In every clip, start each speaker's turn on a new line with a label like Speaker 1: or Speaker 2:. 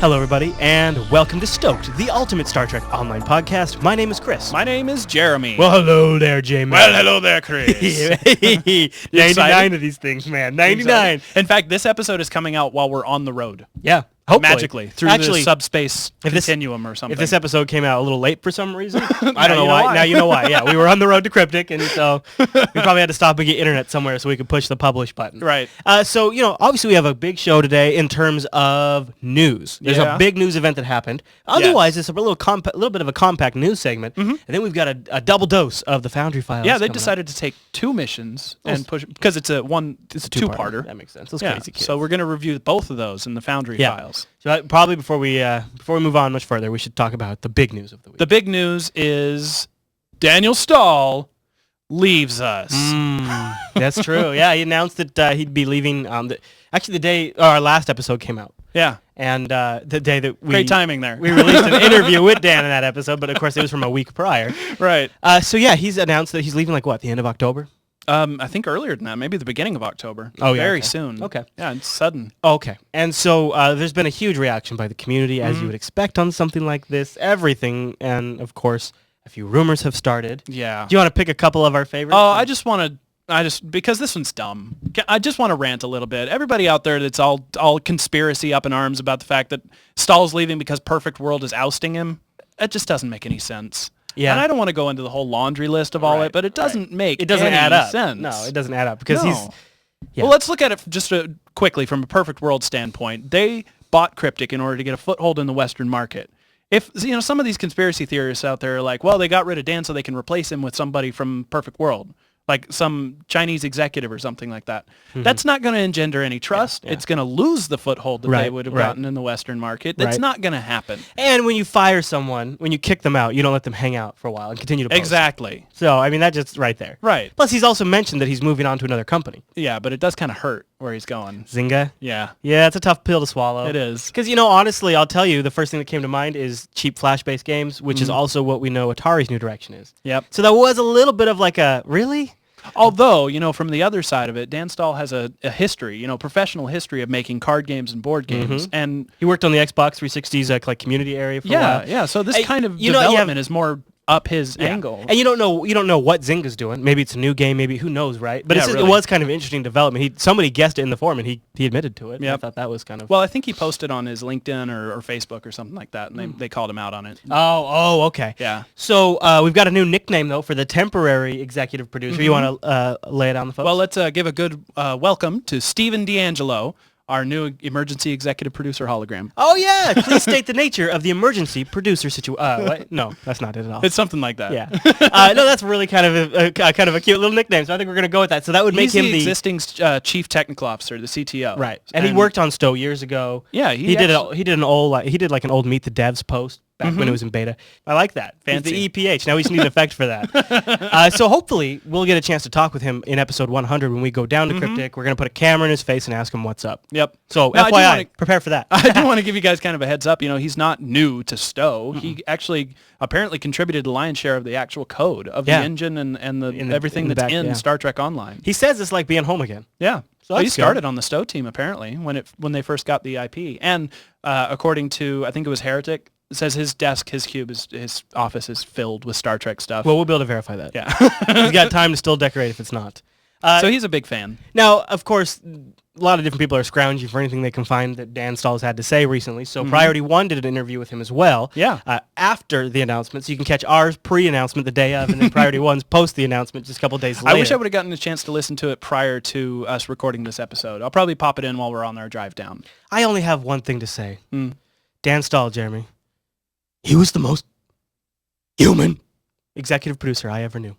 Speaker 1: Hello, everybody, and welcome to Stoked, the ultimate Star Trek online podcast. My name is Chris.
Speaker 2: My name is Jeremy.
Speaker 1: Well, hello there, Jamie.
Speaker 2: Well, hello there, Chris.
Speaker 1: 99 of these things, man. 99.
Speaker 2: In fact, this episode is coming out while we're on the road.
Speaker 1: Yeah. Hopefully.
Speaker 2: Magically, through the subspace continuum or something.
Speaker 1: If this episode came out a little late for some reason, I don't know why. Now you know why. Yeah, we were on the road to Cryptic, and so we probably had to stop and get internet somewhere so we could push the publish button.
Speaker 2: Right.
Speaker 1: So, obviously we have a big show today in terms of news. There's a big news event that happened. Otherwise, it's a little bit of a compact news segment. And then we've got a double dose of the Foundry files.
Speaker 2: Yeah, they decided to take two missions and push, because it's a two-parter.
Speaker 1: That makes sense. Those crazy kids.
Speaker 2: So we're going to review both of those in the Foundry files.
Speaker 1: So probably before we move on much further, we should talk about the big news of the week.
Speaker 2: The big news is Dan Stahl leaves us.
Speaker 1: That's true. Yeah, he announced that he'd be leaving. The day our last episode came out.
Speaker 2: Yeah.
Speaker 1: And the day that
Speaker 2: great timing there.
Speaker 1: We released an interview with Dan in that episode, but of course it was from a week prior.
Speaker 2: Right.
Speaker 1: So yeah, he's announced that he's leaving the end of October?
Speaker 2: I think earlier than that, maybe the beginning of October.
Speaker 1: Oh, yeah.
Speaker 2: Very soon.
Speaker 1: Okay.
Speaker 2: Yeah, it's sudden.
Speaker 1: Okay. And so there's been a huge reaction by the community, as you would expect on something like this. Everything, and of course, a few rumors have started.
Speaker 2: Yeah.
Speaker 1: Do you want to pick a couple of our favorites?
Speaker 2: Oh, because this one's dumb. I just want to rant a little bit. Everybody out there that's all conspiracy up in arms about the fact that Stahl's leaving because Perfect World is ousting him, it just doesn't make any sense. Yeah. And I don't want to go into the whole laundry list of all it, but it doesn't make any
Speaker 1: add up.
Speaker 2: sense.
Speaker 1: No, it doesn't add up because he's...
Speaker 2: Yeah. Well, let's look at it just quickly from a Perfect World standpoint. They bought Cryptic in order to get a foothold in the Western market. If some of these conspiracy theorists out there are like, well, they got rid of Dan so they can replace him with somebody from Perfect World, like some Chinese executive or something like that. That's not going to engender any trust. It's going to lose the foothold that they would have gotten in the Western market. That's not going to happen.
Speaker 1: And when you fire someone, when you kick them out, you don't let them hang out for a while and continue to post.
Speaker 2: Exactly.
Speaker 1: So, I mean, that's just right there.
Speaker 2: Right.
Speaker 1: Plus, he's also mentioned that he's moving on to another company.
Speaker 2: Yeah, but it does kind of hurt where he's going.
Speaker 1: Zynga?
Speaker 2: Yeah.
Speaker 1: Yeah, it's a tough pill to swallow.
Speaker 2: It is.
Speaker 1: Because, honestly, I'll tell you, the first thing that came to mind is cheap Flash-based games, which is also what we know Atari's new direction is.
Speaker 2: Yep.
Speaker 1: So that was a little bit of like a, really?
Speaker 2: Although, from the other side of it, Dan Stahl has a history, professional history of making card games and board games. And
Speaker 1: he worked on the Xbox 360's community area for a while.
Speaker 2: Yeah, so this kind of development is more up his angle.
Speaker 1: And you don't know what Zynga's doing. Maybe it's a new game, maybe who knows, right? But it was kind of interesting development. Somebody guessed it in the forum and he admitted to it.
Speaker 2: Yeah.
Speaker 1: I thought that was kind of...
Speaker 2: Well, I think he posted on his LinkedIn or Facebook or something like that, and they called him out on it.
Speaker 1: Oh, okay.
Speaker 2: Yeah.
Speaker 1: So we've got a new nickname, though, for the temporary executive producer. You want to lay it on the folks?
Speaker 2: Well, let's give a good welcome to Steven D'Angelo, our new emergency executive producer hologram.
Speaker 1: Oh, yeah. Please state the nature of the emergency producer situation. No, that's not it at all.
Speaker 2: It's something like that.
Speaker 1: Yeah. No, that's really kind of a cute little nickname, so I think we're going to go with that. So that would make him the
Speaker 2: existing chief technical officer, the CTO.
Speaker 1: Right. And he worked on STO years ago.
Speaker 2: Yeah,
Speaker 1: he did an old Meet the Devs post back when it was in beta. I like that.
Speaker 2: Fancy.
Speaker 1: He's the EPH. Now we just need an effect for that. So hopefully we'll get a chance to talk with him in episode 100 when we go down to Cryptic. We're going to put a camera in his face and ask him what's up.
Speaker 2: Yep.
Speaker 1: So FYI, prepare for that.
Speaker 2: I do want to give you guys kind of a heads up. he's not new to STO. He actually apparently contributed the lion's share of the actual code of the engine and everything that's in Star Trek Online.
Speaker 1: He says it's like being home again.
Speaker 2: Yeah. So he started on the STO team apparently when they first got the IP. And according to, I think it was Heretic, it says his desk, his cube, his office is filled with Star Trek stuff.
Speaker 1: Well, we'll be able to verify that.
Speaker 2: Yeah.
Speaker 1: He's got time to still decorate if it's not.
Speaker 2: So he's a big fan.
Speaker 1: Now, of course, a lot of different people are scrounging for anything they can find that Dan Stahl's had to say recently. So Priority One did an interview with him as well.
Speaker 2: Yeah.
Speaker 1: After the announcement, so you can catch ours pre-announcement the day of, and then Priority One's post the announcement just a couple days later.
Speaker 2: I wish I would have gotten a chance to listen to it prior to us recording this episode. I'll probably pop it in while we're on our drive down.
Speaker 1: I only have one thing to say. Dan Stahl, Jeremy. He was the most human executive producer I ever knew.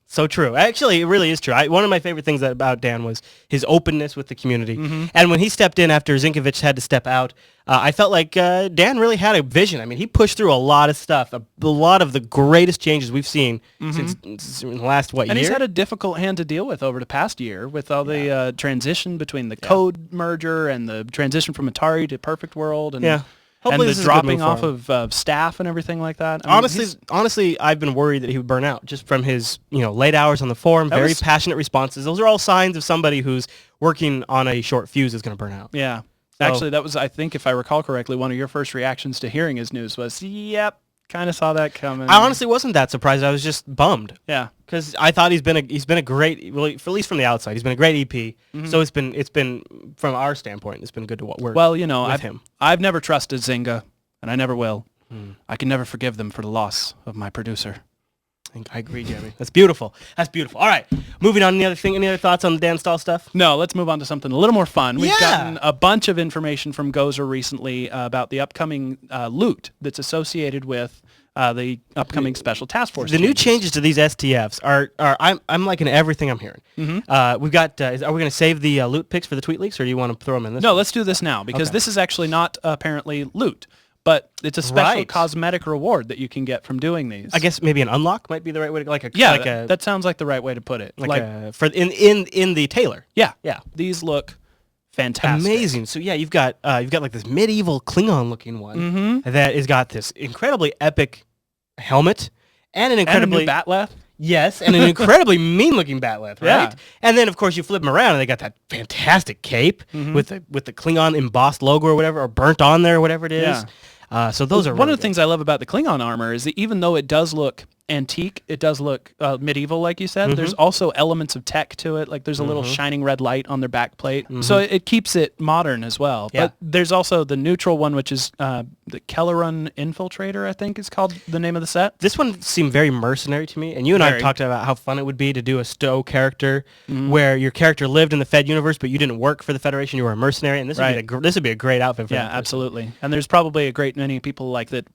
Speaker 1: So true. Actually, it really is true. One of my favorite things about Dan was his openness with the community. And when he stepped in after Zinkovich had to step out, I felt like Dan really had a vision. I mean, he pushed through a lot of stuff, a lot of the greatest changes we've seen since in the last, year?
Speaker 2: And he's had a difficult hand to deal with over the past year with all the transition between the code merger and the transition from Atari to Perfect World. And Hopefully and the dropping off of staff and everything like that.
Speaker 1: I mean, honestly, I've been worried that he would burn out just from his, late hours on the forum, very passionate responses. Those are all signs of somebody who's working on a short fuse is going to burn out.
Speaker 2: Yeah. Actually, that was, I think, if I recall correctly, one of your first reactions to hearing his news was, yep, kind of saw that coming.
Speaker 1: I honestly wasn't that surprised. I was just bummed.
Speaker 2: Yeah.
Speaker 1: Because I thought he's been a great, well, at least from the outside, he's been a great EP. So it's been from our standpoint, it's been good to work with him.
Speaker 2: I've never trusted Zynga, and I never will. I can never forgive them for the loss of my producer.
Speaker 1: I agree, Jeremy. That's beautiful. That's beautiful. All right, moving on. Any other thoughts on the Dan Stahl stuff?
Speaker 2: No, let's move on to something a little more fun. We've gotten a bunch of information from Gozer recently about the upcoming loot that's associated with the upcoming Special Task Force.
Speaker 1: The new changes to these STFs are I'm liking everything I'm hearing. We've got. Are we going to save the loot picks for the tweet leaks, or do you want to throw them in this?
Speaker 2: No, let's do this now because this is actually not apparently loot. But it's a special cosmetic reward that you can get from doing these.
Speaker 1: I guess maybe an unlock might be the right way to
Speaker 2: that sounds like the right way to put it.
Speaker 1: For in the Taylor.
Speaker 2: Yeah. These look fantastic.
Speaker 1: Amazing. So you've got like this medieval Klingon looking one that has got this incredibly epic helmet and an incredibly
Speaker 2: new batleth.
Speaker 1: Yes, and an incredibly mean-looking batleth, right?
Speaker 2: Yeah.
Speaker 1: And then, of course, you flip them around, and they got that fantastic cape with the Klingon embossed logo or whatever, or burnt on there or whatever it is.
Speaker 2: Yeah.
Speaker 1: So those are
Speaker 2: one of the things I love about the Klingon armor is that even though it does look antique, it does look medieval, like you said. There's also elements of tech to it. Like there's a little shining red light on their back plate, so it keeps it modern as well.
Speaker 1: Yeah.
Speaker 2: But there's also the neutral one, which is the Kelleran Infiltrator, I think is called the name of the set.
Speaker 1: This one seemed very mercenary to me, and you and I talked about how fun it would be to do a STO character where your character lived in the Fed universe, but you didn't work for the Federation, you were a mercenary, and this would be a great outfit for that person.
Speaker 2: Absolutely. And there's probably a great many people like that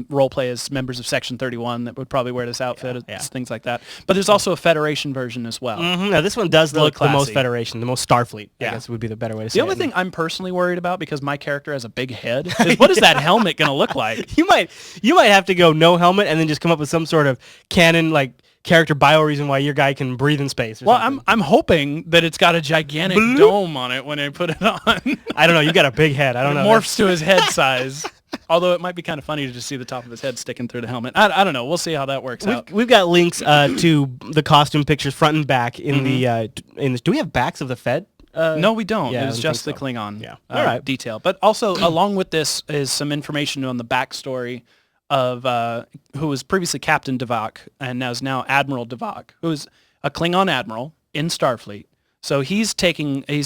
Speaker 2: role play as members of Section 31 that would probably wear this outfit, things like that. But there's also a Federation version as well.
Speaker 1: Now this one does
Speaker 2: really
Speaker 1: look
Speaker 2: classy.
Speaker 1: the most Federation, the most Starfleet, I guess would be the better way to say it.
Speaker 2: The only thing I'm personally worried about, because my character has a big head, is what is that helmet going to look like?
Speaker 1: You might have to go no helmet and then just come up with some sort of canon character bio reason why your guy can breathe in space.
Speaker 2: I'm hoping that it's got a gigantic dome on it when I put it on.
Speaker 1: I don't know. You got a big head. I don't know.
Speaker 2: Morphs to his head size. Although it might be kind of funny to just see the top of his head sticking through the helmet. I don't know. We'll see how that works out.
Speaker 1: We've got links to the costume pictures front and back in the. Do we have backs of the Fed?
Speaker 2: No, we don't.
Speaker 1: Yeah,
Speaker 2: it's just the Klingon
Speaker 1: All right.
Speaker 2: detail. But also, along with this is some information on the backstory of who was previously Captain Devak and is now Admiral Devak, who is a Klingon admiral in Starfleet. So he's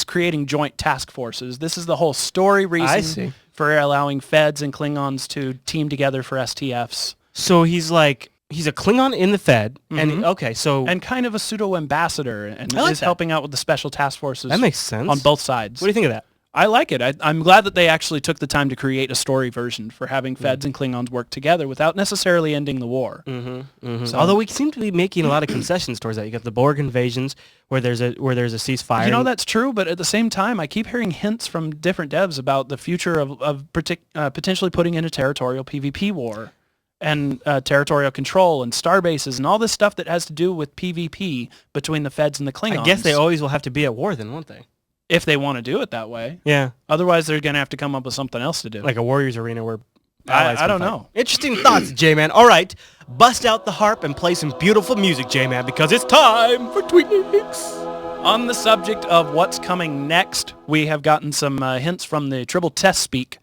Speaker 2: creating joint task forces. This is the whole story reason for allowing Feds and Klingons to team together for STFs.
Speaker 1: So he's a Klingon in the Fed, and
Speaker 2: and kind of a pseudo ambassador, and is helping out with the special task forces.
Speaker 1: That makes sense
Speaker 2: on both sides.
Speaker 1: What do you think of that?
Speaker 2: I like it. I'm glad that they actually took the time to create a story version for having Feds and Klingons work together without necessarily ending the war.
Speaker 1: So, although we seem to be making a lot of concessions towards that. You got the Borg invasions where there's a ceasefire.
Speaker 2: You know, that's true, but at the same time, I keep hearing hints from different devs about the future of potentially putting in a territorial PvP war and territorial control and star bases and all this stuff that has to do with PvP between the Feds and the Klingons.
Speaker 1: I guess they always will have to be at war then, won't they?
Speaker 2: If they want to do it that way.
Speaker 1: Yeah.
Speaker 2: Otherwise, they're going to have to come up with something else to do.
Speaker 1: Like a Warriors arena where
Speaker 2: I don't know.
Speaker 1: Interesting thoughts, J-Man. All right. Bust out the harp and play some beautiful music, J-Man, because it's time for Tweet Leaks.
Speaker 2: On the subject of what's coming next, we have gotten some hints from the Tribble Test Speak.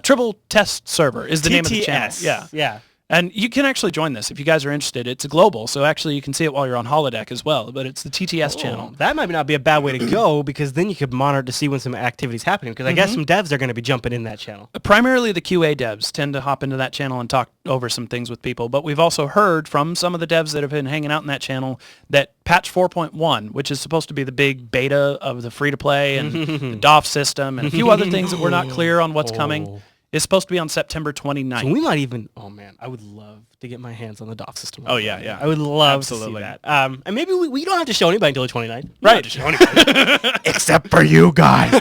Speaker 2: Tribble Test Server is the name of the channel.
Speaker 1: Yeah.
Speaker 2: And you can actually join this if you guys are interested. It's global, so actually you can see it while you're on holodeck as well, but it's the TTS channel.
Speaker 1: That might not be a bad way to go, because then you could monitor to see when some activity's happening, because I guess some devs are going to be jumping in that channel.
Speaker 2: Primarily the QA devs tend to hop into that channel and talk over some things with people, but we've also heard from some of the devs that have been hanging out in that channel that patch 4.1, which is supposed to be the big beta of the free-to-play and the DOF system and a few other things that we're not clear on what's coming, is supposed to be on September 29th.
Speaker 1: So we might even, I would love to get my hands on the DOF system.
Speaker 2: Oh, yeah.
Speaker 1: I would love to see that. And maybe we don't have to show anybody until the 29th.
Speaker 2: Right.
Speaker 1: To show anybody. Except for you guys.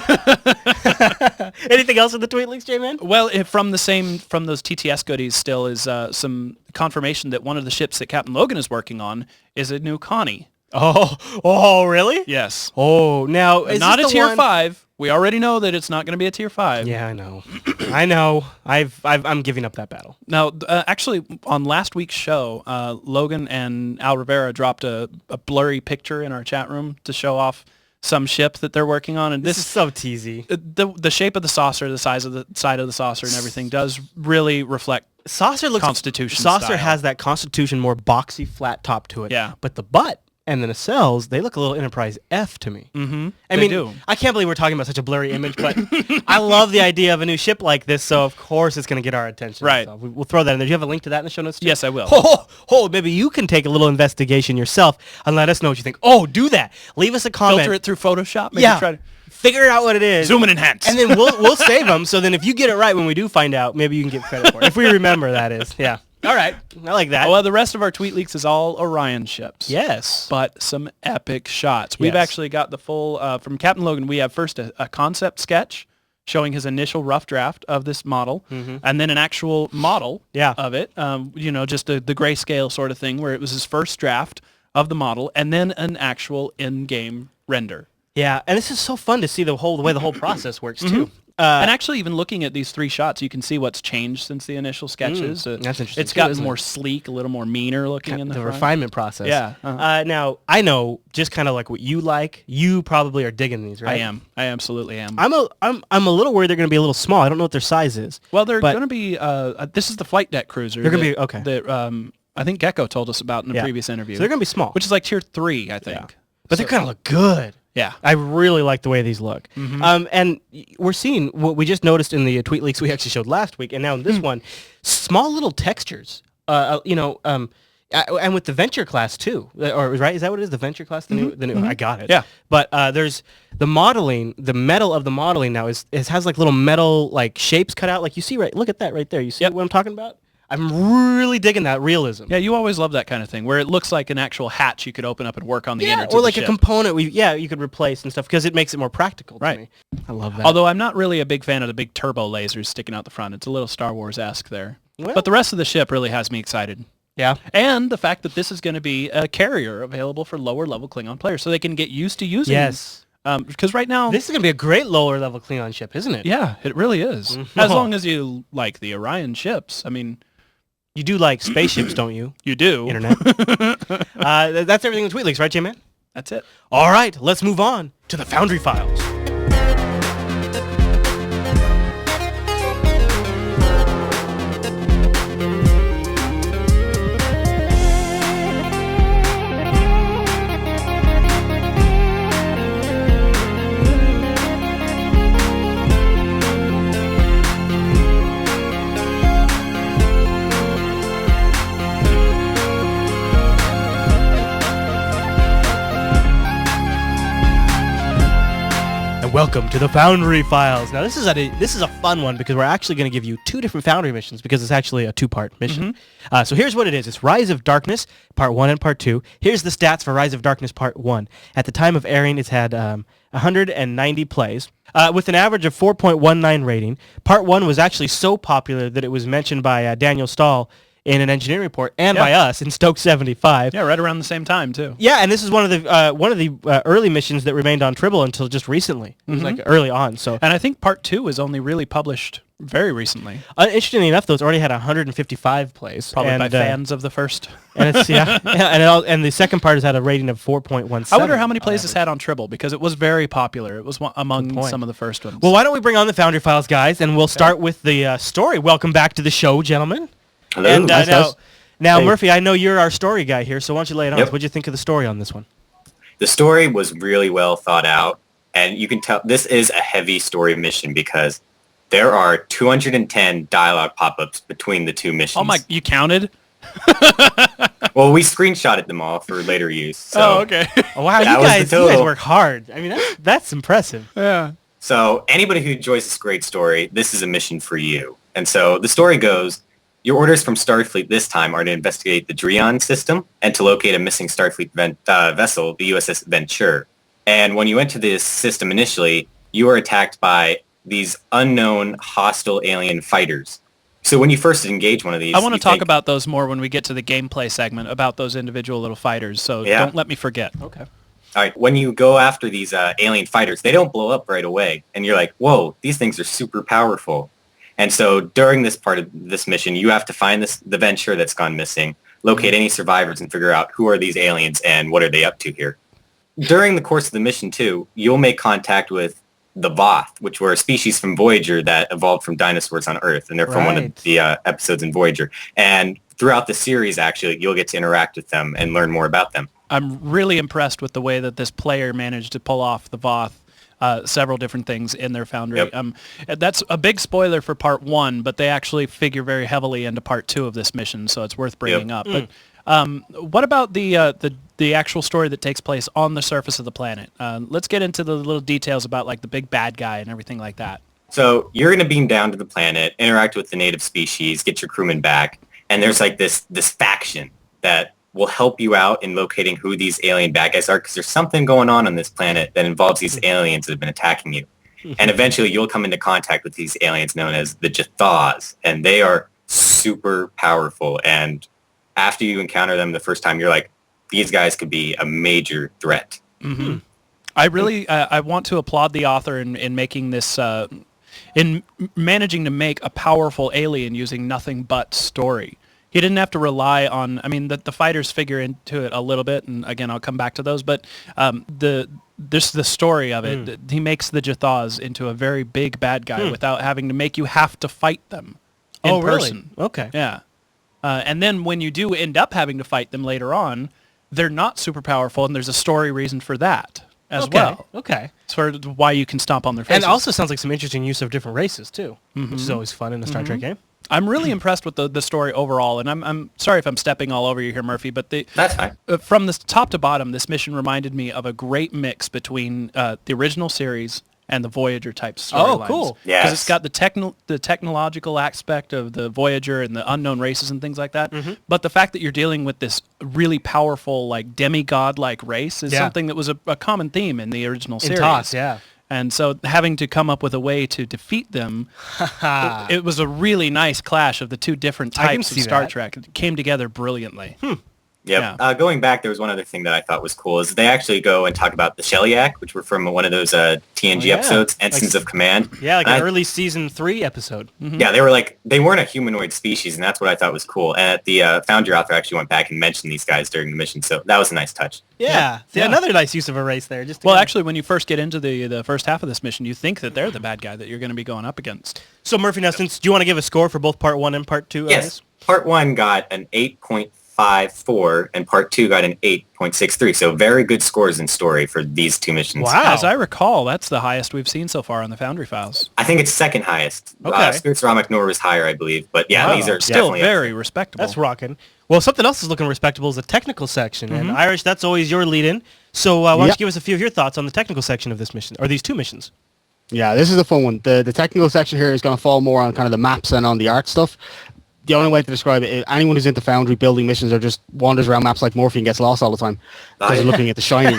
Speaker 1: Anything else in the tweet leaks, J-Man?
Speaker 2: Well, from those TTS goodies still is some confirmation that one of the ships that Captain Logan is working on is a new Connie.
Speaker 1: Oh, really?
Speaker 2: Yes.
Speaker 1: Oh, now is
Speaker 2: not
Speaker 1: this
Speaker 2: a
Speaker 1: the
Speaker 2: tier
Speaker 1: one?
Speaker 2: 5. We already know that it's not going to be a tier 5.
Speaker 1: Yeah, I know. I know. I'm giving up that battle.
Speaker 2: Now, actually, on last week's show, Logan and Al Rivera dropped a blurry picture in our chat room to show off some ship that they're working on, and
Speaker 1: This is so teasy.
Speaker 2: the shape of the saucer, the size of the side of the saucer, and everything does really reflect
Speaker 1: Saucer looks
Speaker 2: Constitution
Speaker 1: Saucer
Speaker 2: style.
Speaker 1: has that Constitution more boxy, flat top to it.
Speaker 2: Yeah.
Speaker 1: But the butt and the nacelles, they look a little Enterprise F to me.
Speaker 2: Mm-hmm.
Speaker 1: I mean, I can't believe we're talking about such a blurry image, but I love the idea of a new ship like this, so of course it's going to get our attention.
Speaker 2: Right.
Speaker 1: So we'll throw that in there. Do you have a link to that in the show notes too?
Speaker 2: Yes, I will.
Speaker 1: Maybe you can take a little investigation yourself and let us know what you think. Oh, do that. Leave us a comment.
Speaker 2: Filter it through Photoshop. Maybe
Speaker 1: Yeah.
Speaker 2: try to
Speaker 1: Figure out what it is.
Speaker 2: zoom and enhance.
Speaker 1: And then we'll save them. So then if you get it right when we do find out, maybe you can get credit for it. If we remember, that is. Yeah. All right. I like that.
Speaker 2: Well, the rest of our tweet leaks is all Orion ships.
Speaker 1: Yes.
Speaker 2: But some epic shots. We've
Speaker 1: Yes.
Speaker 2: actually got the full, from Captain Logan, we have first a concept sketch showing his initial rough draft of this model, and then an actual model of it, just the grayscale sort of thing where it was his first draft of the model, and then an actual in-game render.
Speaker 1: Yeah, and this is so fun to see the way the whole process works too.
Speaker 2: And actually, even looking at these 3 shots, you can see what's changed since the initial sketches.
Speaker 1: That's interesting
Speaker 2: It's
Speaker 1: too,
Speaker 2: gotten
Speaker 1: isn't
Speaker 2: more
Speaker 1: it?
Speaker 2: sleek, a little more meaner looking in the front.
Speaker 1: refinement process.
Speaker 2: Yeah,
Speaker 1: Now I know just kind of like what you like. You probably are digging these, right?
Speaker 2: I am. I absolutely am.
Speaker 1: I'm a little worried they're going to be a little small. I don't know what their size is.
Speaker 2: Well, they're
Speaker 1: but-
Speaker 2: going to be. This is the flight deck cruiser.
Speaker 1: They're going to be okay.
Speaker 2: That I think Gecko told us about in a previous interview.
Speaker 1: So they're going to be small,
Speaker 2: which is like tier 3, I think.
Speaker 1: Yeah. But they kind of look good.
Speaker 2: Yeah.
Speaker 1: I really like the way these look. And we're seeing what we just noticed in the tweet leaks we actually showed last week, and now in this one, small little textures. And with the Venture class too, or right? Is that what it is? The Venture class, the new. I got it.
Speaker 2: Yeah.
Speaker 1: But there's the modeling. The metal of the modeling now has like little metal like shapes cut out. Like you see, right? Look at that right there. You see what I'm talking about? I'm really digging that realism.
Speaker 2: Yeah, you always love that kind of thing, where it looks like an actual hatch you could open up and work on the innards
Speaker 1: or
Speaker 2: of the
Speaker 1: like
Speaker 2: ship.
Speaker 1: a component you could replace and stuff because it makes it more practical to me. I love that.
Speaker 2: Although I'm not really a big fan of the big turbo lasers sticking out the front. It's a little Star Wars-esque there.
Speaker 1: Well-
Speaker 2: But the rest of the ship really has me excited.
Speaker 1: Yeah.
Speaker 2: And the fact that this is going to be a carrier available for lower-level Klingon players so they can get used to using
Speaker 1: Yes.
Speaker 2: because right now...
Speaker 1: This is going to be a great lower level Klingon ship, isn't it?
Speaker 2: Yeah, it really is. As long as you like the Orion ships. I mean...
Speaker 1: You do like spaceships, don't you?
Speaker 2: You do.
Speaker 1: Internet. That's everything in Tweet Leaks, right, J-Man?
Speaker 2: That's it.
Speaker 1: All right, let's move on to the Foundry Files. Welcome to the Foundry Files. Now, this is a fun one because we're actually going to give you 2 different Foundry missions because it's actually a 2-part mission. So here's what it is. It's Rise of Darkness, Part 1 and Part 2. Here's the stats for Rise of Darkness Part 1. At the time of airing, it's had 190 plays with an average of 4.19 rating. Part 1 was actually so popular that it was mentioned by Daniel Stahl in an engineering report and by us in STOked 75.
Speaker 2: Yeah, right around the same time, too.
Speaker 1: Yeah, and this is one of the early missions that remained on Tribble until just recently. It was like early on. So,
Speaker 2: And I think Part 2 was only really published very recently.
Speaker 1: Interestingly enough, though, it's already had 155 plays.
Speaker 2: Probably
Speaker 1: and,
Speaker 2: by fans of the first.
Speaker 1: And it's and the second part has had a rating of 4.17.
Speaker 2: I wonder how many plays it's had on Tribble, because it was very popular. It was among some of the first ones.
Speaker 1: Well, why don't we bring on the Foundry Files, guys, and we'll start with the story. Welcome back to the show, gentlemen.
Speaker 3: Hello.
Speaker 1: And now,
Speaker 3: Hey.
Speaker 1: Murphy, I know you're our story guy here, so why don't you lay it on
Speaker 3: Yep.
Speaker 1: us? What'd you think of the story on this one?
Speaker 3: The story was really well thought out, and you can tell this is a heavy story mission because there are 210 dialogue pop-ups between the 2 missions.
Speaker 2: Oh my, you counted?
Speaker 3: Well, we screenshotted them all for later use. So,
Speaker 2: okay.
Speaker 1: Oh, wow, you
Speaker 3: That was the
Speaker 1: guys
Speaker 3: total.
Speaker 1: work hard. I mean, that's impressive.
Speaker 2: Yeah.
Speaker 3: so anybody who enjoys this great story, this is a mission for you. And so the story goes, your orders from Starfleet this time are to investigate the Dreon system and to locate a missing Starfleet vessel, the USS Venture. And when you enter this system initially, you are attacked by these unknown hostile alien fighters. So when you first engage one of these...
Speaker 2: I want to
Speaker 3: you
Speaker 2: talk
Speaker 3: think-
Speaker 2: about those more when we get to the gameplay segment about those individual little fighters, so
Speaker 3: Yeah.
Speaker 2: don't let me forget.
Speaker 1: Okay.
Speaker 3: All right, when you go after these alien fighters, they don't blow up right away. And you're like, whoa, these things are super powerful. And so during this part of this mission, you have to find the Venture that's gone missing, locate any survivors, and figure out who are these aliens and what are they up to here. during the course of the mission too, you'll make contact with the Voth, which were a species from Voyager that evolved from dinosaurs on Earth, and they're from one of the episodes in Voyager. And throughout the series, actually, you'll get to interact with them and learn more about them.
Speaker 2: I'm really impressed with the way that this player managed to pull off the Voth. Several different things in their Foundry.
Speaker 3: Yep.
Speaker 2: That's a big spoiler for part 1, but they actually figure very heavily into part 2 of this mission, so it's worth bringing up. But what about the actual story that takes place on the surface of the planet? Let's get into the little details about like the big bad guy and everything like that.
Speaker 3: So you're going to beam down to the planet, interact with the native species, get your crewmen back, and there's like this faction that will help you out in locating who these alien bad guys are, because there's something going on this planet that involves these aliens that have been attacking you. And eventually you'll come into contact with these aliens known as the Jathas, and they are super powerful. And after you encounter them the first time, you're like, these guys could be a major threat.
Speaker 2: Mm-hmm. I really I want to applaud the author in making this, in managing to make a powerful alien using nothing but story. He didn't have to rely on, I mean, the fighters figure into it a little bit, and again, I'll come back to those, but the story of it, he makes the Jathas into a very big bad guy without having to make you have to fight them in person.
Speaker 1: Really? Okay.
Speaker 2: Yeah. And then when you do end up having to fight them later on, they're not super powerful, and there's a story reason for that as well.
Speaker 1: Okay.
Speaker 2: It's for why you can stomp on their faces.
Speaker 1: And it also sounds like some interesting use of different races, too, which is always fun in a Star Trek game.
Speaker 2: I'm really impressed with the story overall, and I'm sorry if I'm stepping all over you here, Murphy, but
Speaker 3: that's fine.
Speaker 2: From the top to bottom, this mission reminded me of a great mix between the original series and the Voyager type storylines.
Speaker 1: Oh, cool.
Speaker 3: Yes.
Speaker 2: Because it's got the technological aspect of the Voyager and the unknown races and things like that, but the fact that you're dealing with this really powerful, like, demigod-like race is something that was a common theme in the original series.
Speaker 1: In TOS, yeah.
Speaker 2: And so having to come up with a way to defeat them, it was a really nice clash of the two different types of Star Trek. It came together brilliantly.
Speaker 3: Yep. Yeah. Going back, there was one other thing that I thought was cool is they actually go and talk about the Shellyak, which were from one of those TNG episodes, Ensigns of Command.
Speaker 1: Yeah, like an early season 3 episode.
Speaker 3: Yeah, they weren't a humanoid species, and that's what I thought was cool. And the Foundry author actually went back and mentioned these guys during the mission, so that was a nice touch.
Speaker 1: Yeah. See, another nice use of a race there.
Speaker 2: Well, actually, when you first get into the first half of this mission, you think that they're the bad guy that you're going to be going up against.
Speaker 1: So, Murphy, now, do you want to give a score for both Part 1 and Part 2?
Speaker 3: Yes. Part 1 got an 8.54, and Part 2 got an 8.63. So very good scores in story for these two missions.
Speaker 1: Wow.
Speaker 2: As I recall, that's the highest we've seen so far on the Foundry files.
Speaker 3: I think it's second highest.
Speaker 1: Okay.
Speaker 3: Spirits Ramak Nor was higher, I believe. But yeah, these are
Speaker 2: still
Speaker 3: definitely
Speaker 2: very respectable.
Speaker 1: That's rocking. Well, something else is looking respectable is the technical section. And Irish, that's always your lead-in. So why don't you give us a few of your thoughts on the technical section of this mission, or these two missions?
Speaker 4: Yeah, this is a fun one. The technical section here is going to fall more on kind of the maps and on the art stuff. The only way to describe it, anyone who's into Foundry building missions or just wanders around maps like Morphe and gets lost all the time because they're looking at the shiny.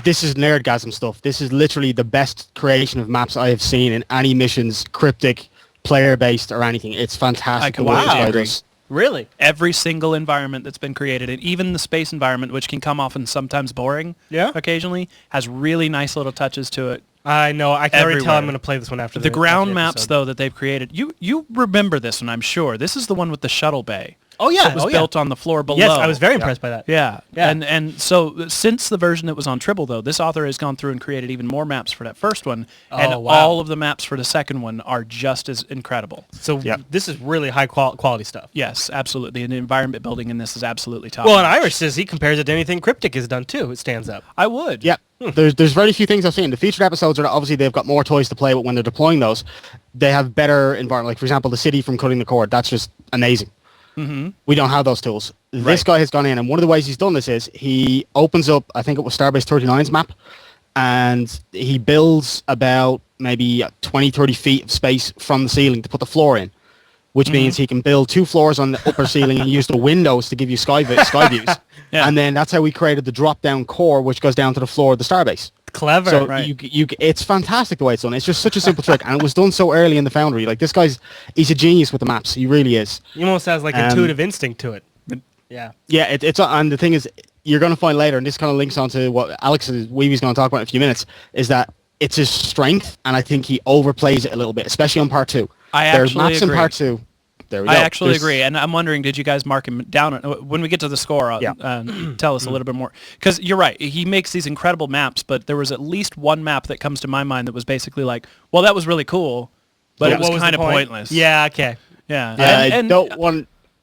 Speaker 4: This is nerdgasm stuff. This is literally the best creation of maps I have seen in any missions, cryptic, player-based, or anything. It's fantastic.
Speaker 2: I completely agree.
Speaker 1: Really?
Speaker 2: Every single environment that's been created, and even the space environment, which can come off and sometimes boring occasionally, has really nice little touches to it.
Speaker 1: I know. I can already tell I'm going to play this one after
Speaker 2: the ground maps, though, that they've created. You remember this one, I'm sure. This is the one with the shuttle bay.
Speaker 1: Oh, yeah.
Speaker 2: It was built on the floor below.
Speaker 1: Yes, I was very impressed by that.
Speaker 2: Yeah. And so since the version that was on Tribble, though, this author has gone through and created even more maps for that first one. And all of the maps for the second one are just as incredible.
Speaker 1: So this is really high quality stuff.
Speaker 2: Yes, absolutely. And the environment building in this is absolutely top.
Speaker 1: Well, and Irish says he compares it to anything Cryptic has done, too. It stands up.
Speaker 2: I would.
Speaker 4: Yeah. There's very few things I've seen. The featured episodes are obviously they've got more toys to play with when they're deploying those. They have better environment. Like, for example, the city from Cutting the Cord. That's just amazing. We don't have those tools. This guy has gone in, and one of the ways he's done this is he opens up, I think it was Starbase 39's map, and he builds about maybe 20, 30 feet of space from the ceiling to put the floor in, which means he can build 2 floors on the upper ceiling and use the windows to give you sky views. And then that's how we created the drop-down core, which goes down to the floor of the Starbase.
Speaker 1: Clever.
Speaker 4: So it's fantastic the way it's done. It's just such a simple trick, and it was done so early in the Foundry. Like, this he's a genius with the maps. He really is.
Speaker 1: He almost has like intuitive instinct to it. Yeah.
Speaker 4: Yeah, it's and the thing is, you're going to find later, and this kind of links onto what Weeby's going to talk about in a few minutes, is that it's his strength, and I think he overplays it a little bit, especially on part 2.
Speaker 2: There's
Speaker 4: maps
Speaker 2: agree.
Speaker 4: in part 2 there we
Speaker 2: I
Speaker 4: go.
Speaker 2: actually agree, and I'm wondering, did you guys mark him down when we get to the score? Tell us a little bit more, because you're right. He makes these incredible maps, but there was at least one map that comes to my mind that was basically like, well, that was really cool, but it was kind of pointless.
Speaker 1: Yeah. Okay.
Speaker 2: Yeah.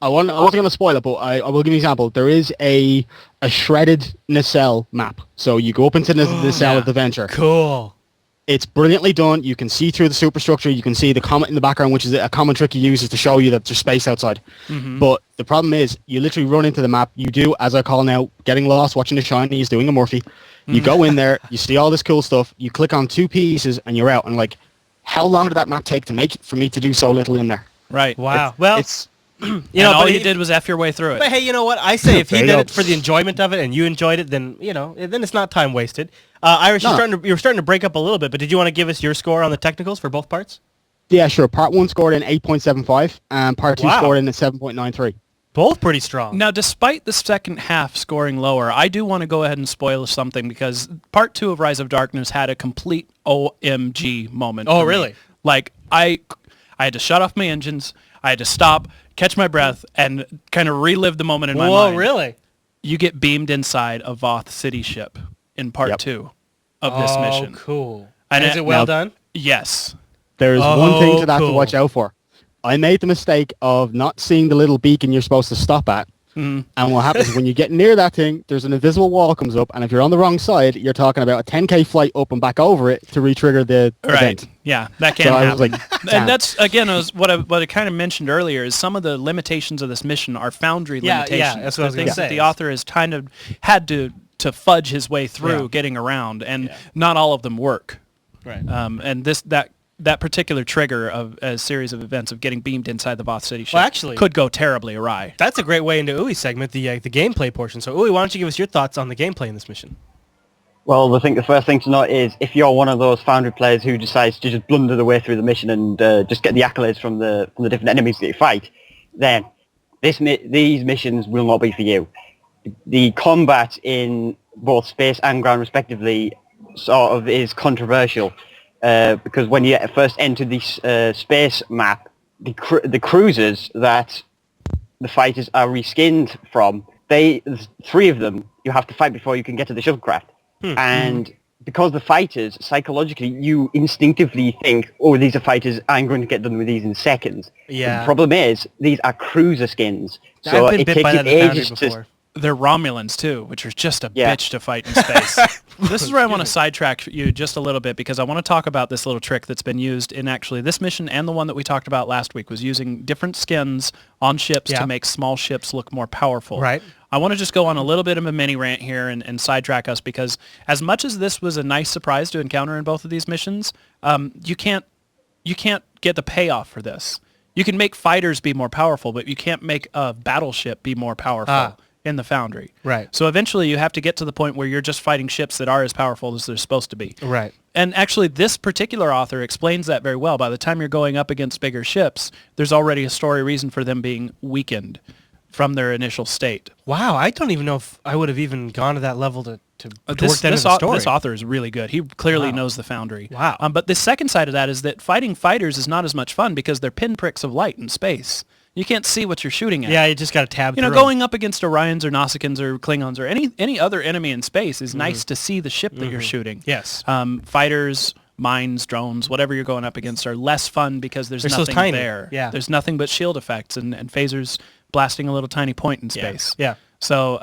Speaker 4: I wasn't going to spoil it, but I will give you an example. There is a shredded nacelle map. So you go up into the nacelle of the Venture.
Speaker 1: Cool.
Speaker 4: It's brilliantly done. You can see through the superstructure. You can see the comet in the background, which is a common trick he uses to show you that there's space outside. Mm-hmm. But the problem is, you literally run into the map. You do, as I call now, getting lost, watching the shiny is doing a Murphy. You go in there, you see all this cool stuff, you click on 2 pieces, and you're out. And like, how long did that map take to make for me to do so little in there?
Speaker 2: Right.
Speaker 1: Wow.
Speaker 4: It's
Speaker 2: all you did was F your way through it.
Speaker 1: But hey, you know what? I say if he did it for the enjoyment of it and you enjoyed it, then then it's not time wasted. Irish, you're starting to break up a little bit, but did you want to give us your score on the technicals for both parts?
Speaker 4: Yeah, sure. Part 1 scored in 8.75 and part 2 scored in a 7.93.
Speaker 1: Both pretty strong.
Speaker 2: Now, despite the second half scoring lower, I do want to go ahead and spoil something, because part 2 of Rise of Darkness had a complete OMG moment.
Speaker 1: Oh, really?
Speaker 2: Like, I had to shut off my engines. I had to stop, catch my breath, and kind of relive the moment in my mind.
Speaker 1: Whoa, really?
Speaker 2: You get beamed inside a Voth city ship in part 2 of this mission.
Speaker 1: Oh, cool.
Speaker 2: And
Speaker 1: is it well done?
Speaker 2: Yes.
Speaker 4: There's one thing to that to watch out for. I made the mistake of not seeing the little beacon you're supposed to stop at. Mm-hmm. And what happens is when you get near that thing, there's an invisible wall comes up, and if you're on the wrong side, you're talking about a 10K flight up and back over it to re-trigger the event.
Speaker 2: Yeah, that can happen. And that's, again, what I kind of mentioned earlier, is some of the limitations of this mission are Foundry limitations.
Speaker 1: Yeah, that's what I was going to say.
Speaker 2: That the author has kind of had to fudge his way through getting around, and not all of them work.
Speaker 1: Right.
Speaker 2: And that particular trigger of a series of events of getting beamed inside the Voth City ship
Speaker 1: actually,
Speaker 2: could go terribly awry.
Speaker 1: That's a great way into Uwe's segment, the gameplay portion. So, Uwe, why don't you give us your thoughts on the gameplay in this mission?
Speaker 5: Well, I think the first thing to note is, if you're one of those Foundry players who decides to just blunder the way through the mission and just get the accolades from the different enemies that you fight, then these missions will not be for you. The combat in both space and ground, respectively, sort of is controversial. Because when you first enter this space map, the cruisers that the fighters are reskinned from, there's 3 of them you have to fight before you can get to the shuttlecraft. And because the fighters, psychologically, you instinctively think, oh, these are fighters, I'm going to get done with these in seconds.
Speaker 1: Yeah.
Speaker 5: But the problem is, these are cruiser skins.
Speaker 1: So
Speaker 5: it takes you ages to...
Speaker 2: They're Romulans, too, which are just a bitch to fight in space. This is where I want to sidetrack you just a little bit, because I want to talk about this little trick that's been used in actually this mission, and the one that we talked about last week was using different skins on ships to make small ships look more powerful.
Speaker 1: Right.
Speaker 2: I want to just go on a little bit of a mini rant here and sidetrack us, because as much as this was a nice surprise to encounter in both of these missions, you can't get the payoff for this. You can make fighters be more powerful, but you can't make a battleship be more powerful in the Foundry.
Speaker 1: Right.
Speaker 2: So eventually you have to get to the point where you're just fighting ships that are as powerful as they're supposed to be.
Speaker 1: Right.
Speaker 2: And actually this particular author explains that very well. By the time you're going up against bigger ships, there's already a story reason for them being weakened from their initial state.
Speaker 1: Wow, I don't even know if I would have even gone to that level to work that into the story.
Speaker 2: This author is really good. He clearly knows the Foundry.
Speaker 1: Wow.
Speaker 2: But the second side of that is that fighting fighters is not as much fun because they're pinpricks of light in space. You can't see what you're shooting at.
Speaker 1: Yeah, you just got to tab through.
Speaker 2: Going up against Orions or Nausicaans or Klingons or any other enemy in space is nice to see the ship that you're shooting.
Speaker 1: Yes.
Speaker 2: Fighters, mines, drones, whatever you're going up against are less fun because there's nothing
Speaker 1: tiny.
Speaker 2: there.
Speaker 1: Yeah.
Speaker 2: There's nothing but shield effects and phasers blasting a little tiny point in space.
Speaker 1: Yeah.
Speaker 2: So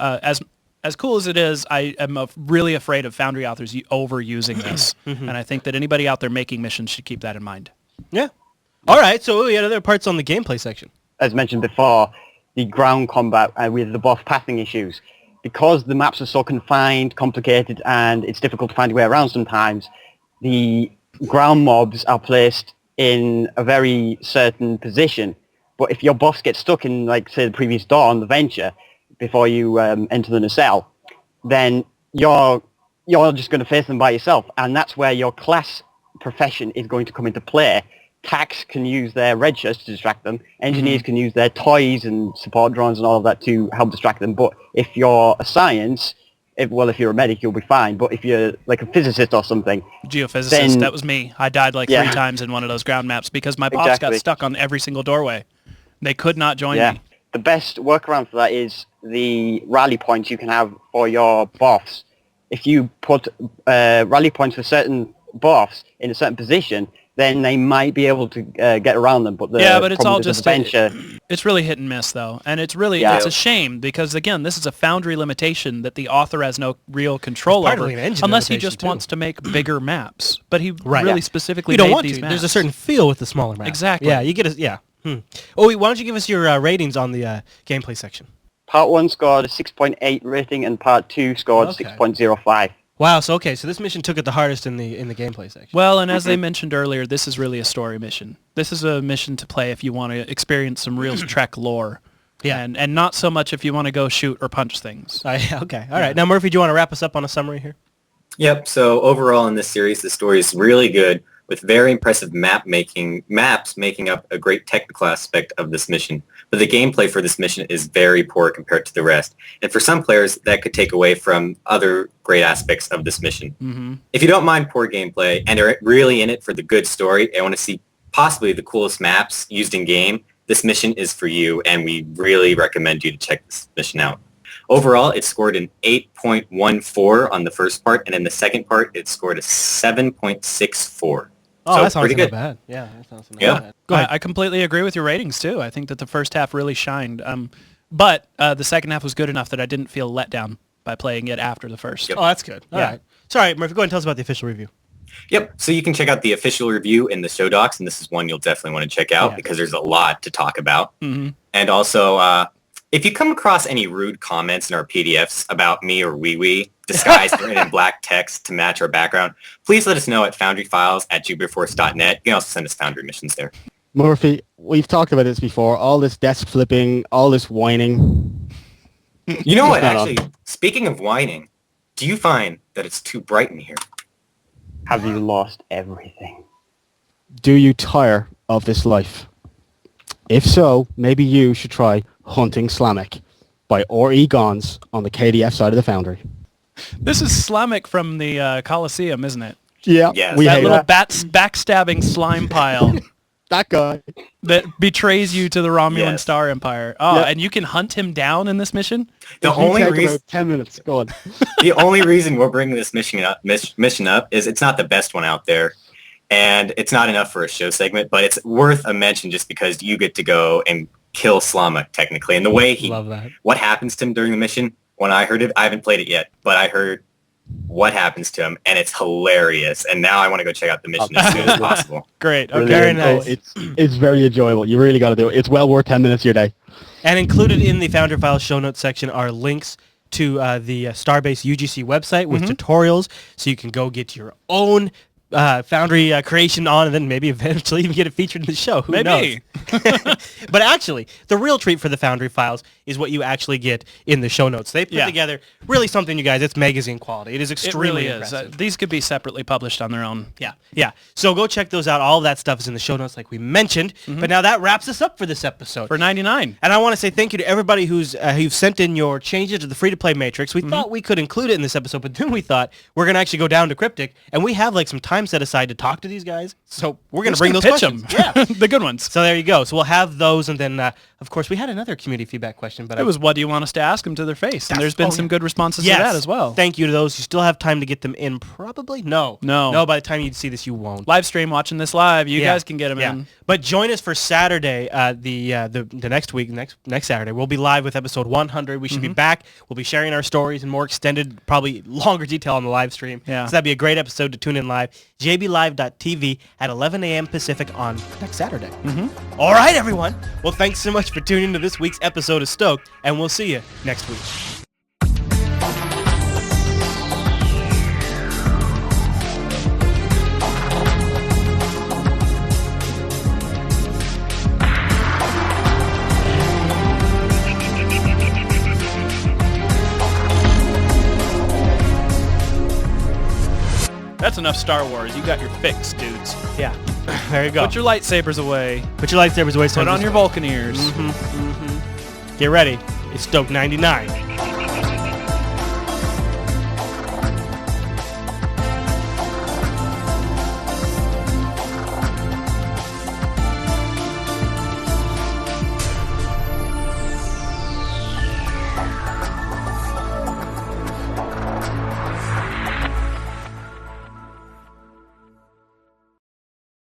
Speaker 2: as cool as it is, I am really afraid of Foundry authors overusing this. And I think that anybody out there making missions should keep that in mind.
Speaker 1: Yeah. All right, so we had other parts on the gameplay section.
Speaker 5: As mentioned before, the ground combat with the boss pathing issues. Because the maps are so confined, complicated, and it's difficult to find your way around sometimes, the ground mobs are placed in a very certain position. But if your boss gets stuck in, like, say, the previous door on the Venture, before you enter the nacelle, then you're just going to face them by yourself. And that's where your class profession is going to come into play. Tax can use their red shirts to distract them. Engineers can use their toys and support drones and all of that to help distract them. But if you're a science, if you're a medic, you'll be fine. But if you're like a physicist or something...
Speaker 2: Geophysicist,
Speaker 5: then,
Speaker 2: that was me. I died like 3 times in one of those ground maps because my boss got stuck on every single doorway. They could not join
Speaker 5: Yeah.
Speaker 2: me.
Speaker 5: The best workaround for that is the rally points you can have for your buffs. If you put rally points for certain buffs in a certain position, then they might be able to get around them. But
Speaker 2: But it's all
Speaker 5: with the
Speaker 2: just
Speaker 5: adventure.
Speaker 2: it's really hit and miss though, and it's a shame because again, this is a Foundry limitation that the author has no real control
Speaker 1: It's
Speaker 2: over,
Speaker 1: partly an engine
Speaker 2: unless he
Speaker 1: limitation,
Speaker 2: just
Speaker 1: too.
Speaker 2: wants to make bigger maps. But he
Speaker 1: Right.
Speaker 2: really
Speaker 1: Yeah.
Speaker 2: specifically
Speaker 1: You don't
Speaker 2: made
Speaker 1: want
Speaker 2: these
Speaker 1: to.
Speaker 2: maps.
Speaker 1: There's a certain feel with the smaller map.
Speaker 2: Exactly.
Speaker 1: Yeah, you get a Oh, wait, why don't you give us your ratings on the gameplay section?
Speaker 5: Part 1 scored a 6.8 rating, and Part 2 scored
Speaker 1: Okay.
Speaker 5: 6.05.
Speaker 1: Wow. So so this mission took it the hardest in the gameplay section.
Speaker 2: Well, and as they mentioned earlier, this is really a story mission. This is a mission to play if you want to experience some real Trek lore.
Speaker 1: Yeah.
Speaker 2: And not so much if you want to go shoot or punch things.
Speaker 1: Okay. All right. Now, Murphy, do you want to wrap us up on a summary here?
Speaker 3: Yep. So overall in this series, the story is really good with very impressive maps making up a great technical aspect of this mission. But the gameplay for this mission is very poor compared to the rest. And for some players, that could take away from other great aspects of this mission.
Speaker 2: Mm-hmm.
Speaker 3: If you don't mind poor gameplay and are really in it for the good story and want to see possibly the coolest maps used in game, this mission is for you, and we really recommend you to check this mission out. Overall, it scored an 8.14 on the first part, and in the second part, it scored a 7.64.
Speaker 1: Oh,
Speaker 3: So,
Speaker 1: that sounds
Speaker 3: pretty
Speaker 1: not
Speaker 3: good.
Speaker 1: bad. Yeah, that sounds not
Speaker 3: Yeah.
Speaker 1: bad. Go ahead.
Speaker 2: I completely agree with your ratings too. I think that the first half really shined. But the second half was good enough that I didn't feel let down by playing it after the first.
Speaker 3: Yep.
Speaker 1: Oh, that's good. All right. Sorry, Murphy, go ahead and tell us about the official review.
Speaker 3: Yep. So you can check out the official review in the show docs, and this is one you'll definitely want to check out
Speaker 1: Yeah.
Speaker 3: because there's a lot to talk about.
Speaker 2: Mm-hmm.
Speaker 3: And also, if you come across any rude comments in our PDFs about me or wee disguised in black text to match our background, please let us know at foundryfiles@jupiterforce.net. You can also send us Foundry missions there.
Speaker 4: Murphy, we've talked about this before. All this desk flipping, all this whining.
Speaker 3: You know what,
Speaker 4: Not on.
Speaker 3: actually, speaking of whining, do you find that it's too bright in here?
Speaker 5: Have you lost everything?
Speaker 4: Do you tire of this life? If so, maybe you should try Hunting Slamek by R.E. Gons on the KDF side of the Foundry.
Speaker 2: This is Slamek from the Coliseum, isn't it?
Speaker 4: Yeah,
Speaker 3: Yes.
Speaker 4: we
Speaker 2: That
Speaker 4: hate
Speaker 2: little
Speaker 4: that.
Speaker 2: backstabbing slime pile
Speaker 4: That guy.
Speaker 2: that betrays you to the Romulan
Speaker 3: Yes.
Speaker 2: Star Empire. Oh,
Speaker 4: Yep.
Speaker 2: and you can hunt him down in this mission?
Speaker 3: The
Speaker 4: If you
Speaker 3: only
Speaker 4: take
Speaker 3: reason
Speaker 4: about 10 minutes. Go on.
Speaker 3: the only reason we're bringing this mission up is it's not the best one out there, and it's not enough for a show segment, but it's worth a mention just because you get to go and kill Slamek technically, and the way
Speaker 1: Love that.
Speaker 3: what happens to him during the mission. When I heard it, I haven't played it yet, but I heard what happens to him, and it's hilarious. And now I want to go check out the mission as soon as possible.
Speaker 2: Great. Okay.
Speaker 1: Very
Speaker 4: Brilliant.
Speaker 1: nice.
Speaker 4: Oh, it's very enjoyable. You really got to do it. It's well worth 10 minutes of your day.
Speaker 1: And included in the Foundry Files show notes section are links to the Starbase UGC website with tutorials, so you can go get your own Foundry creation on, and then maybe eventually even get it featured in the show. Who
Speaker 2: Maybe.
Speaker 1: knows? But actually, the real treat for the Foundry Files is what you actually get in the show notes. They put
Speaker 2: Yeah.
Speaker 1: together really something, you guys. It's magazine quality. It is
Speaker 2: It
Speaker 1: extremely
Speaker 2: really is.
Speaker 1: impressive.
Speaker 2: These could be separately published on their own.
Speaker 1: Yeah. So go check those out. All of that stuff is in the show notes like we mentioned. But now that wraps us up for this episode.
Speaker 2: For 99.
Speaker 1: And I want to say thank you to everybody who's sent in your changes to the free-to-play matrix. We thought we could include it in this episode, but then we thought we're going to actually go down to Cryptic, and we have like some time set aside to talk to these guys. So we're going to bring those
Speaker 2: pitch
Speaker 1: questions.
Speaker 2: them.
Speaker 1: Yeah.
Speaker 2: The good ones.
Speaker 1: So there you go. So we'll have those, and then, of course, we had another community feedback question. But
Speaker 2: It was, what do you want us to ask them to their face? And there's been some good responses to that as well.
Speaker 1: Thank you to those. You still have time to get them in, probably? No.
Speaker 2: No.
Speaker 1: By the time you see this, you won't.
Speaker 2: Live stream, watching this live. You guys can get them in.
Speaker 1: But join us for Saturday, the next week, next Saturday. We'll be live with episode 100. We should be back. We'll be sharing our stories in more extended, probably longer detail on the live stream.
Speaker 2: Yeah.
Speaker 1: So that'd be a great episode to tune in live. jblive.tv at 11 a.m. Pacific on next Saturday. All right, everyone. Well, thanks so much for tuning into this week's episode of Stoked, and we'll see you next week.
Speaker 2: That's enough Star Wars. You got your fix, dudes.
Speaker 1: Yeah. There you go.
Speaker 2: Put your lightsabers away.
Speaker 1: Put your lightsabers away.
Speaker 2: Put on your Vulcan ears.
Speaker 1: Get ready. It's Stoked 99.